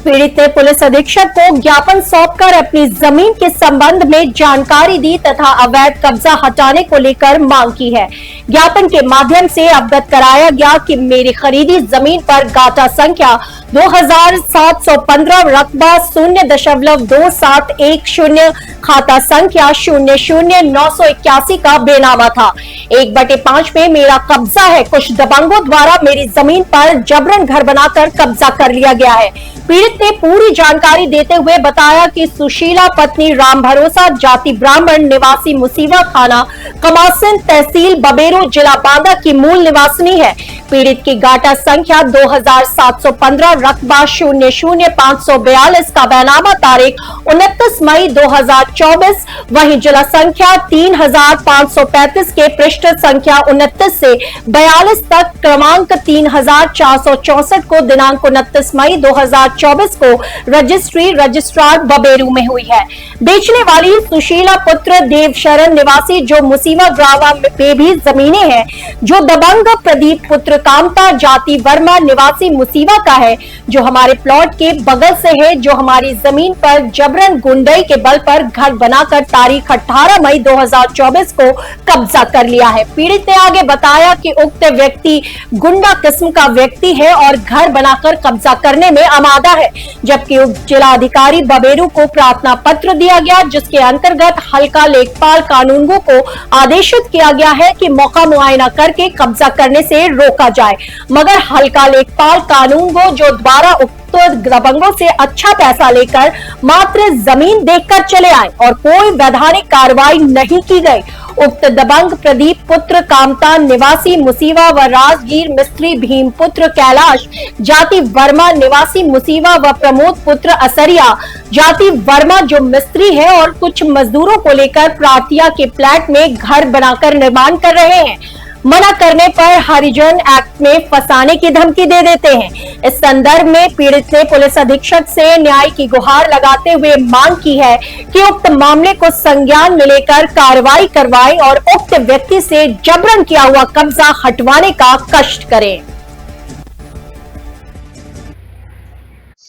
पीड़ित ने पुलिस अधीक्षक को ज्ञापन सौंपकर अपनी जमीन के संबंध में जानकारी दी तथा अवैध कब्जा हटाने को लेकर मांग की है। ज्ञापन के माध्यम से अवगत कराया गया कि मेरी खरीदी जमीन पर गाटा संख्या 2715 रकबा 0.2710 खाता संख्या 00981 का बेनामा था। 1/5 में मेरा कब्जा है। कुछ दबंगों द्वारा मेरी जमीन पर जबरन घर बनाकर कब्जा कर लिया गया है। पीड़ित ने पूरी जानकारी देते हुए बताया कि सुशीला पत्नी राम भरोसा जाति ब्राह्मण निवासी मुसीवा थाना कमासिन तहसील बबेरू जिला बांदा की मूल निवासिनी है। पीड़ित की गाटा संख्या 2715 रकबा 00542 का बैनामा तारीख 29 मई 2024 वहीं जिला संख्या 3535 के पृष्ठ संख्या 29 से 42 तक क्रमांक 3464 को दिनांक 29 मई 2024 को रजिस्ट्री रजिस्ट्रार बबेरू में हुई है। बेचने वाली सुशीला पुत्र देवशरण निवासी जो मुसीवा ग्रावा में भी जमीनें हैं, जो दबंग प्रदीप पुत्र कामता जाति वर्मा निवासी मुसीवा का है, जो हमारे प्लॉट के बगल से है, जो हमारी जमीन पर जबरन गुंडई के बल पर घर बनाकर तारीख 18 मई 2024 को कब्जा कर लिया है। पीड़ित ने आगे बताया कि उक्त व्यक्ति गुंडा किस्म का व्यक्ति है और घर बनाकर कब्जा करने में आमादा है, जबकि उप जिलाधिकारी बबेरू को प्रार्थना पत्र दिया गया, जिसके अंतर्गत हल्का लेखपाल कानूनगो को आदेशित किया गया है कि मौका मुआयना करके कब्जा करने से रोका जाए, मगर हल्का लेखपाल कानूनगो जो द्वारा उक्त दबंगों से अच्छा पैसा लेकर मात्र जमीन देकर चले आए और कोई वैधानिक कार्रवाई नहीं की गई। उक्त दबंग प्रदीप पुत्र कामता निवासी मुसीवा व राजगीर मिस्त्री भीम पुत्र कैलाश जाति वर्मा निवासी मुसीवा व प्रमोद पुत्र असरिया जाति वर्मा जो मिस्त्री है और कुछ मजदूरों को लेकर प्रार्थिया के फ्लैट में घर बनाकर निर्माण कर रहे हैं। मना करने पर हरिजन एक्ट में फंसाने की धमकी दे देते हैं। इस संदर्भ में पीड़ित ने पुलिस अधीक्षक से न्याय की गुहार लगाते हुए मांग की है कि उक्त मामले को संज्ञान में लेकर कार्रवाई करवाएं और उक्त व्यक्ति से जबरन किया हुआ कब्जा हटवाने का कष्ट करें।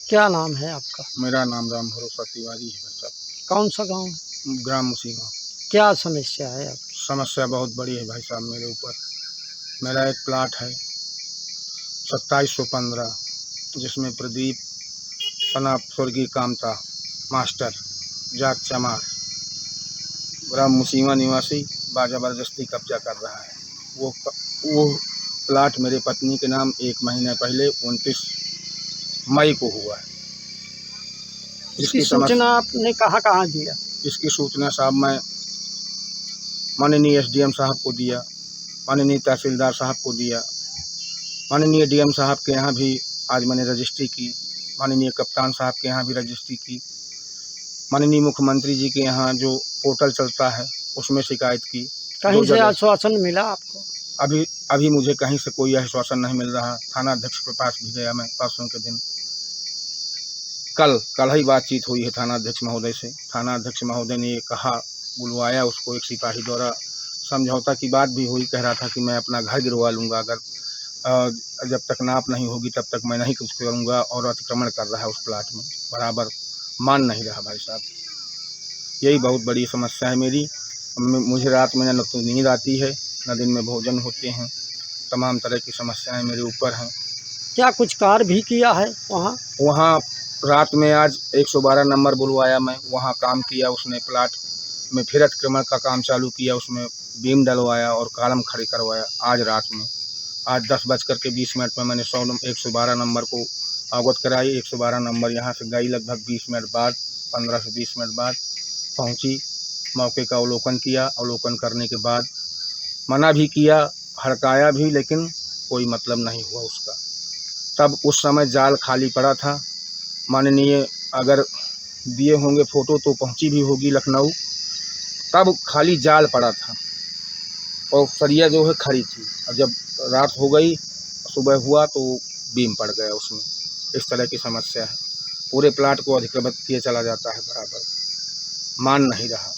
क्या नाम है आपका? मेरा नाम राम भरोसा तिवारी है भाई साहब। कौन सा गांव? ग्राम मुसीवा। क्या समस्या है आपकी? समस्या बहुत बड़ी है भाई साहब मेरे ऊपर। मेरा एक प्लाट है 2715 जिसमें प्रदीप पना स्वर्गीय कामता मास्टर जात चमार ग्राम मुसीवा निवासी बाजबरदस्ती कब्जा कर रहा है। वो प्लाट मेरे पत्नी के नाम 1 महीने पहले 29 मई को हुआ है। इसकी सूचना आपने कहाँ दिया? इसकी सूचना साहब मैं माननीय एसडीएम साहब को दिया, माननीय तहसीलदार साहब को दिया, माननीय डीएम साहब के यहाँ भी आज मैंने रजिस्ट्री की, माननीय कप्तान साहब के यहाँ भी रजिस्ट्री की, माननीय मुख्यमंत्री जी के यहाँ जो पोर्टल चलता है उसमें शिकायत की। कहीं से आश्वासन मिला आपको? अभी मुझे कहीं से कोई आश्वासन नहीं मिल रहा। थाना अध्यक्ष के पास भी गया मैं परसों के दिन। कल ही बातचीत हुई है थाना अध्यक्ष महोदय से। थाना अध्यक्ष महोदय ने ये कहा, बुलवाया उसको एक सिपाही द्वारा, समझौता की बात भी हुई। कह रहा था कि मैं अपना घर गिरवा लूँगा, अगर जब तक नाप नहीं होगी तब तक मैं नहीं कुछ करूँगा, और अतिक्रमण कर रहा है उस प्लाट में, बराबर मान नहीं रहा भाई साहब। यही बहुत बड़ी समस्या है मेरी। मुझे रात में न तो नींद आती है न दिन में भोजन होते हैं। तमाम तरह की समस्याएं मेरे ऊपर हैं। क्या कुछ कार्य भी किया है वहाँ? रात में आज 112 नंबर बुलवाया मैं, वहाँ काम किया उसने। प्लाट में फिर अतिक्रमण का काम चालू किया, उसमें बीम डलवाया और कॉलम खड़ी करवाया। आज रात में 10:20 में मैंने 112 नंबर को अवगत कराई। 112 नंबर यहाँ से गई, लगभग 20 मिनट बाद, 15 से 20 मिनट बाद पहुँची। मौके का अवलोकन किया। अवलोकन करने के बाद मना भी किया, हड़काया भी, लेकिन कोई मतलब नहीं हुआ उसका। तब उस समय जाल खाली पड़ा था। माननीय अगर दिए होंगे फ़ोटो तो पहुंची भी होगी लखनऊ। तब खाली जाल पड़ा था और सरिया जो है खड़ी थी। और जब रात हो गई, सुबह हुआ तो बीम पड़ गया उसमें। इस तरह की समस्या है। पूरे प्लाट को अतिक्रमित किए चला जाता है, बराबर मान नहीं रहा।